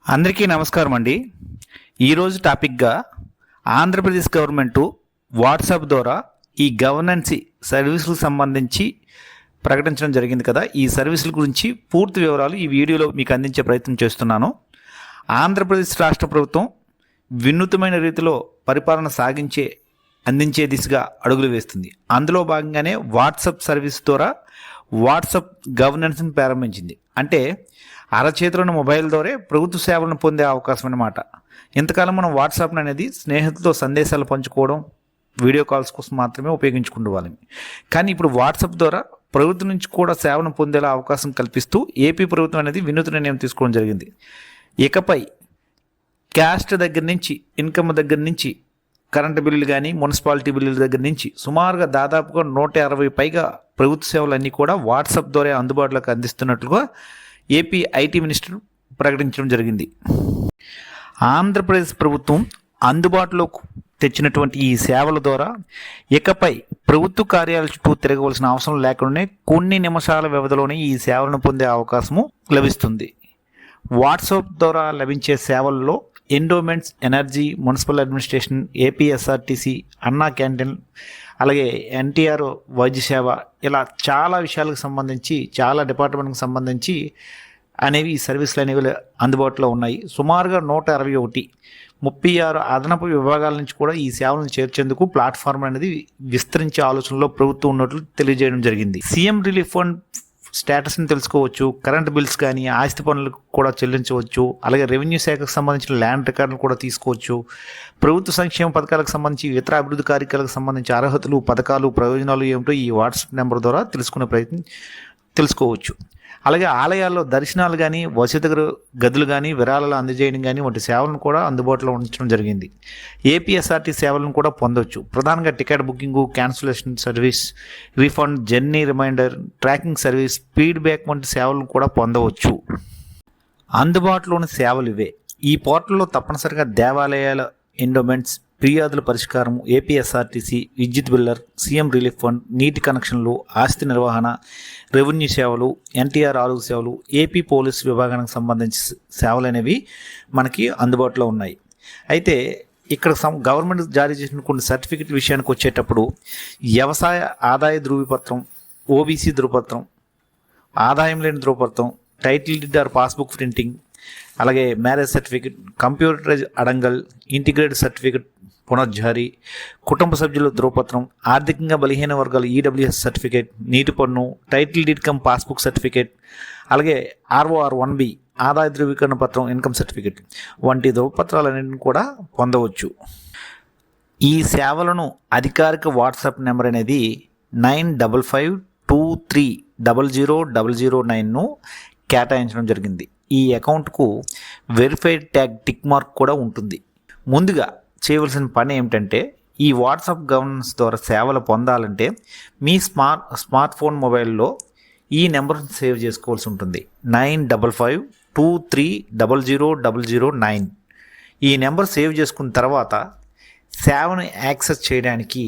అందరికీ నమస్కారం అండి. ఈరోజు టాపిక్గా ఆంధ్రప్రదేశ్ గవర్నమెంటు వాట్సాప్ ద్వారా ఈ గవర్నెన్స్ సర్వీసులకు సంబంధించి ప్రకటించడం జరిగింది కదా. ఈ సర్వీసుల గురించి పూర్తి వివరాలు ఈ వీడియోలో మీకు అందించే ప్రయత్నం చేస్తున్నాను. ఆంధ్రప్రదేశ్ రాష్ట్ర ప్రభుత్వం వినూత్నమైన రీతిలో పరిపాలన అందించే దిశగా అడుగులు వేస్తుంది. అందులో భాగంగానే వాట్సాప్ సర్వీస్ ద్వారా వాట్సాప్ గవర్నెన్స్ని ప్రారంభించింది. అంటే అరచేతిలోని మొబైల్ ద్వారా ప్రభుత్వ సేవలను పొందే అవకాశం అన్నమాట. ఇంతకాలం మనం వాట్సాప్ అనేది స్నేహితులతో సందేశాలు పంచుకోవడం, వీడియో కాల్స్ కోసం మాత్రమే ఉపయోగించుకునే వాళ్ళం. కానీ ఇప్పుడు వాట్సాప్ ద్వారా ప్రభుత్వం నుంచి కూడా సేవను పొందేలా అవకాశం కల్పిస్తూ ఏపీ ప్రభుత్వం అనేది వినూత్న నిర్ణయం తీసుకోవడం జరిగింది. ఇకపై క్యాస్ట్ దగ్గర నుంచి, ఇన్కమ్ దగ్గర నుంచి, కరెంటు బిల్లులు కానీ మున్సిపాలిటీ బిల్లుల దగ్గర నుంచి సుమారుగా దాదాపుగా 160 పైగా ప్రభుత్వ సేవలన్నీ కూడా వాట్సాప్ ద్వారా అందుబాటులోకి అందిస్తున్నట్లుగా ఏపీ ఐటీ మినిస్టర్ ప్రకటించడం జరిగింది. ఆంధ్రప్రదేశ్ ప్రభుత్వం అందుబాటులోకి తెచ్చినటువంటి ఈ సేవల ద్వారా ఇకపై ప్రభుత్వ కార్యాలయాల చుట్టూ తిరగవలసిన అవసరం లేకుండానే కొన్ని నిమిషాల వ్యవధిలోనే ఈ సేవలను పొందే అవకాశము లభిస్తుంది. వాట్సాప్ ద్వారా లభించే సేవల్లో endowments, energy, municipal administration, APSRTC, అన్నా క్యాంటీన్, అలాగే ఎన్టీఆర్ వైద్య సేవ, ఇలా చాలా విషయాలకు సంబంధించి, చాలా డిపార్ట్మెంట్కి సంబంధించి అనేవి ఈ సర్వీసులు అనేవి అందుబాటులో ఉన్నాయి. సుమారుగా 161, 36 అదనపు విభాగాల నుంచి కూడా ఈ సేవలను చేర్చేందుకు ప్లాట్ఫామ్ అనేది విస్తరించే ఆలోచనలో ప్రభుత్వం ఉన్నట్లు తెలియజేయడం జరిగింది. సీఎం రిలీఫ్ ఫండ్ స్టేటస్ని తెలుసుకోవచ్చు, కరెంట్ బిల్స్ కానీ, ఆస్తి పనులకు కూడా చెల్లించవచ్చు, అలాగే రెవెన్యూ శాఖకు సంబంధించిన ల్యాండ్ రికార్డులు కూడా తీసుకోవచ్చు. ప్రభుత్వ సంక్షేమ పథకాలకు సంబంధించి, ఇతర అభివృద్ధి కార్యక్రమాలకు సంబంధించి అర్హతలు, పథకాలు, ప్రయోజనాలు ఏమిటో ఈ వాట్సాప్ నెంబర్ ద్వారా తెలుసుకోవచ్చు. అలాగే ఆలయాల్లో దర్శనాలు కానీ, వసతి గదులు కానీ, విరాళాలు అందజేయడం కానీ వంటి సేవలను కూడా అందుబాటులో ఉంచడం జరిగింది. ఏపీఎస్ఆర్టీ సేవలను కూడా పొందవచ్చు. ప్రధానంగా ticket booking, cancellation service, refund, journey reminder, tracking service, feedback వంటి సేవలను కూడా పొందవచ్చు. అందుబాటులోని సేవలు ఇవే. ఈ పోర్టల్లో తప్పనిసరిగా దేవాలయాల ఎండోమెంట్స్, ఫిర్యాదుల పరిష్కారం, ఏపీఎస్ఆర్టీసీ, విద్యుత్ బిల్లర్, సీఎం రిలీఫ్ ఫండ్, నీటి కనెక్షన్లు, ఆస్తి నిర్వహణ, రెవెన్యూ సేవలు, ఎన్టీఆర్ ఆరోగ్య సేవలు, ఏపీ పోలీస్ విభాగానికి సంబంధించి సేవలు అనేవి మనకి అందుబాటులో ఉన్నాయి. అయితే ఇక్కడ గవర్నమెంట్ జారీ చేసిన కొన్ని సర్టిఫికెట్ విషయానికి వచ్చేటప్పుడు వ్యవసాయ ఆదాయ ధృవపత్రం, ఓబీసీ ధృవపత్రం, ఆదాయం లేని ధృవపత్రం, title deed or passbook printing, అలాగే మ్యారేజ్ సర్టిఫికెట్, కంప్యూటరైజ్ అడంగల్, ఇంటిగ్రేటెడ్ సర్టిఫికెట్ పునర్జారీ, కుటుంబ సభ్యుల ధృవపత్రం, ఆర్థికంగా బలహీన వర్గాల ఈడబ్ల్యూఎస్ సర్టిఫికేట్, నీటి పన్ను, title deed cum passbook certificate, అలాగే ఆర్ఓఆర్ 1B ఆదాయ ధృవీకరణ పత్రం, ఇన్కమ్ సర్టిఫికేట్ వంటి ధృవపత్రాలన్నింటిని కూడా పొందవచ్చు. ఈ సేవలను అధికారిక వాట్సాప్ నెంబర్ అనేది 9552300009ను కేటాయించడం జరిగింది. ఈ అకౌంట్కు వెరిఫైడ్ ట్యాగ్ టిక్ మార్క్ కూడా ఉంటుంది. ముందుగా చేయవలసిన పని ఏమిటంటే, ఈ వాట్సాప్ గవర్నెన్స్ ద్వారా సేవలు పొందాలంటే మీ స్మార్ట్ ఫోన్ మొబైల్లో ఈ నెంబర్ని సేవ్ చేసుకోవాల్సి ఉంటుంది. 9552300009. ఈ నెంబర్ సేవ్ చేసుకున్న తర్వాత సేవను యాక్సెస్ చేయడానికి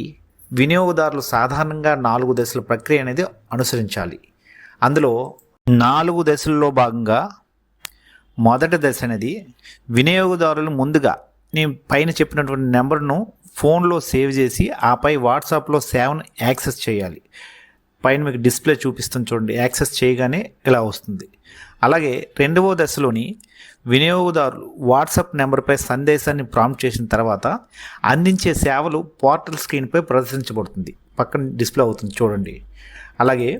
వినియోగదారులు సాధారణంగా 4 దశల ప్రక్రియ అనేది అనుసరించాలి. అందులో 4 దశల్లో భాగంగా మొదటి దశ అనేది వినియోగదారులు ముందుగా నేను పైన చెప్పినటువంటి నెంబర్ను ఫోన్లో సేవ్ చేసి ఆపై వాట్సాప్లో సేవను యాక్సెస్ చేయాలి. పైన మీకు డిస్ప్లే చూపిస్తుంది చూడండి. యాక్సెస్ చేయగానే ఇలా వస్తుంది. అలాగే రెండవ దశలోని వినియోగదారులు వాట్సాప్ నెంబర్పై సందేశాన్ని ప్రాంప్ట్ చేసిన తర్వాత అందించే సేవలు పోర్టల్ స్క్రీన్పై ప్రదర్శించబడుతుంది. పక్కన డిస్ప్లే అవుతుంది చూడండి. అలాగే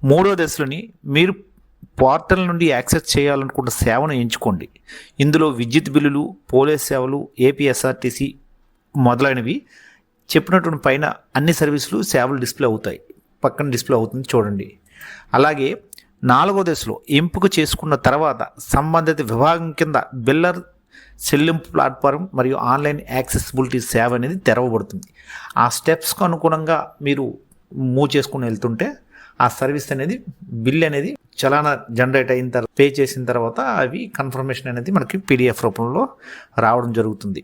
మూడో దశలోని మీరు పోర్టల్ నుండి యాక్సెస్ చేయాలనుకున్న సేవను ఎంచుకోండి. ఇందులో విద్యుత్ బిల్లులు, పోలీస్ సేవలు, ఏపీఎస్ఆర్టీసీ మొదలైనవి చెప్పినటువంటి పైన అన్ని సర్వీసులు సేవలు డిస్ప్లే అవుతాయి. పక్కన డిస్ప్లే అవుతుంది చూడండి. అలాగే 4వ దశలో ఎంపిక చేసుకున్న తర్వాత సంబంధిత విభాగం కింద బిల్లర్ చెల్లింపు ప్లాట్ఫారం మరియు ఆన్లైన్ యాక్సెసిబిలిటీ సేవ అనేది తెరవబడుతుంది. ఆ స్టెప్స్కు అనుగుణంగా మీరు మూవ్ చేసుకుని వెళ్తుంటే ఆ సర్వీస్ అనేది, బిల్ అనేది చలానా జనరేట్ అయిన తర్వాత, పే చేసిన తర్వాత అవి కన్ఫర్మేషన్ అనేది మనకి పీడిఎఫ్ రూపంలో రావడం జరుగుతుంది.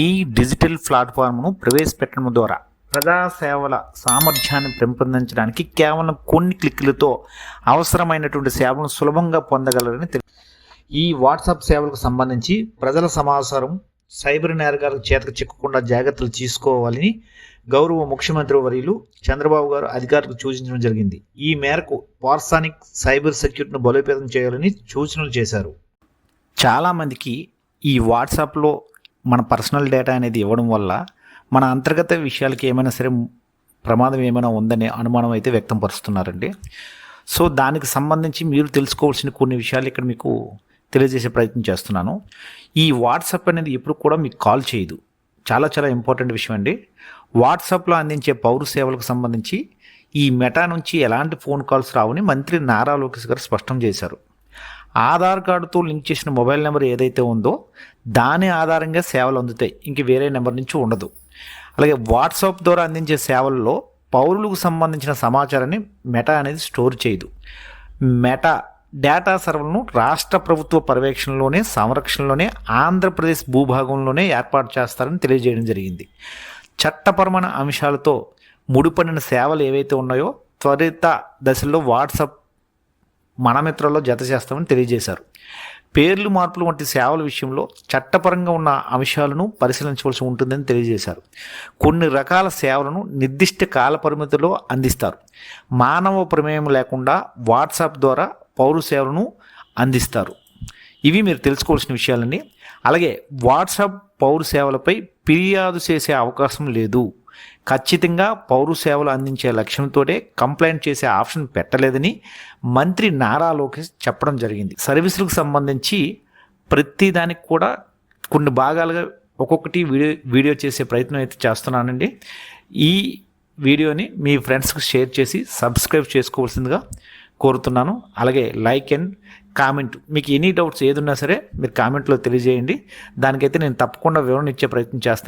ఈ డిజిటల్ ప్లాట్ఫామ్ను ప్రవేశపెట్టడం ద్వారా ప్రజాసేవల సామర్థ్యాన్ని పెంపొందించడానికి కేవలం కొన్ని క్లిక్లతో అవసరమైనటువంటి సేవలను సులభంగా పొందగలరని ఈ వాట్సాప్ సేవలకు సంబంధించి ప్రజల సమాచారం సైబర్ నేరగాళ్ల చేతకు చిక్కకుండా జాగ్రత్తలు తీసుకోవాలని గౌరవ ముఖ్యమంత్రి వర్యులు చంద్రబాబు గారు అధికారులకు సూచించడం జరిగింది. ఈ మేరకు పార్సానిక్ సైబర్ సెక్యూరిటీని బలోపేతం చేయాలని సూచనలు చేశారు. చాలామందికి ఈ వాట్సాప్లో మన పర్సనల్ డేటా అనేది ఇవ్వడం వల్ల మన అంతర్గత విషయాలకి ఏమైనా సరే ప్రమాదం ఏమైనా ఉందనే అనుమానం అయితే వ్యక్తం పరుస్తున్నారండి. సో దానికి సంబంధించి మీరు తెలుసుకోవాల్సిన కొన్ని విషయాలు ఇక్కడ మీకు తెలియజేసే ప్రయత్నం చేస్తున్నాను. ఈ వాట్సాప్ అనేది ఎప్పుడు కూడా మీకు కాల్ చేయదు. చాలా చాలా ఇంపార్టెంట్ విషయం అండి. వాట్సాప్లో అందించే పౌర సేవలకు సంబంధించి ఈ మెటా నుంచి ఎలాంటి ఫోన్ కాల్స్ రావని మంత్రి నారా లోకేష్ గారు స్పష్టం చేశారు. ఆధార్ కార్డుతో లింక్ చేసిన మొబైల్ నెంబర్ ఏదైతే ఉందో దాని ఆధారంగా సేవలు అందుతాయి, ఇంక వేరే నెంబర్ నుంచి ఉండదు. అలాగే వాట్సాప్ ద్వారా అందించే సేవల్లో పౌరులకు సంబంధించిన సమాచారాన్ని మెటా అనేది స్టోర్ చేయదు. మెటా డేటా సర్వర్లను రాష్ట్ర ప్రభుత్వ పర్యవేక్షణలోనే సంరక్షణలోనే ఆంధ్రప్రదేశ్ భూభాగంలోనే ఏర్పాటు చేస్తారని తెలియజేయడం జరిగింది. చట్టపరమైన అంశాలతో ముడిపడిన సేవలు ఏవైతే ఉన్నాయో త్వరిత దశలో వాట్సాప్ మనమిత్రలో జత చేస్తామని తెలియజేశారు. పేర్లు మార్పులు వంటి సేవల విషయంలో చట్టపరంగా ఉన్న అంశాలను పరిశీలించవలసి ఉంటుందని తెలియజేశారు. కొన్ని రకాల సేవలను నిర్దిష్ట కాల పరిమితిలో అందిస్తారు. మానవ ప్రమేయం లేకుండా వాట్సాప్ ద్వారా పౌర సేవలను అందిస్తారు. ఇవి మీరు తెలుసుకోవాల్సిన విషయాలండి. అలాగే వాట్సాప్ పౌర సేవలపై ఫిర్యాదు చేసే అవకాశం లేదు. ఖచ్చితంగా పౌర సేవలు అందించే లక్ష్యంతోనే కంప్లైంట్ చేసే ఆప్షన్ పెట్టలేదని మంత్రి నారా లోకేష్ చెప్పడం జరిగింది. సర్వీసులకు సంబంధించి ప్రతి దానికి కూడా కొన్ని భాగాలుగా ఒక్కొక్కటి వీడియో చేసే ప్రయత్నం అయితే చేస్తున్నానండి. ఈ వీడియోని మీ ఫ్రెండ్స్కి షేర్ చేసి సబ్స్క్రైబ్ చేసుకోవాల్సిందిగా కోరుతున్నాను. అలాగే లైక్ అండ్ కామెంట్, మీకు ఎనీ డౌట్స్ ఏదున్నా సరే మీరు కామెంట్లో తెలియజేయండి. దానికైతే నేను తప్పకుండా వివరణ ఇచ్చే ప్రయత్నం చేస్తాను.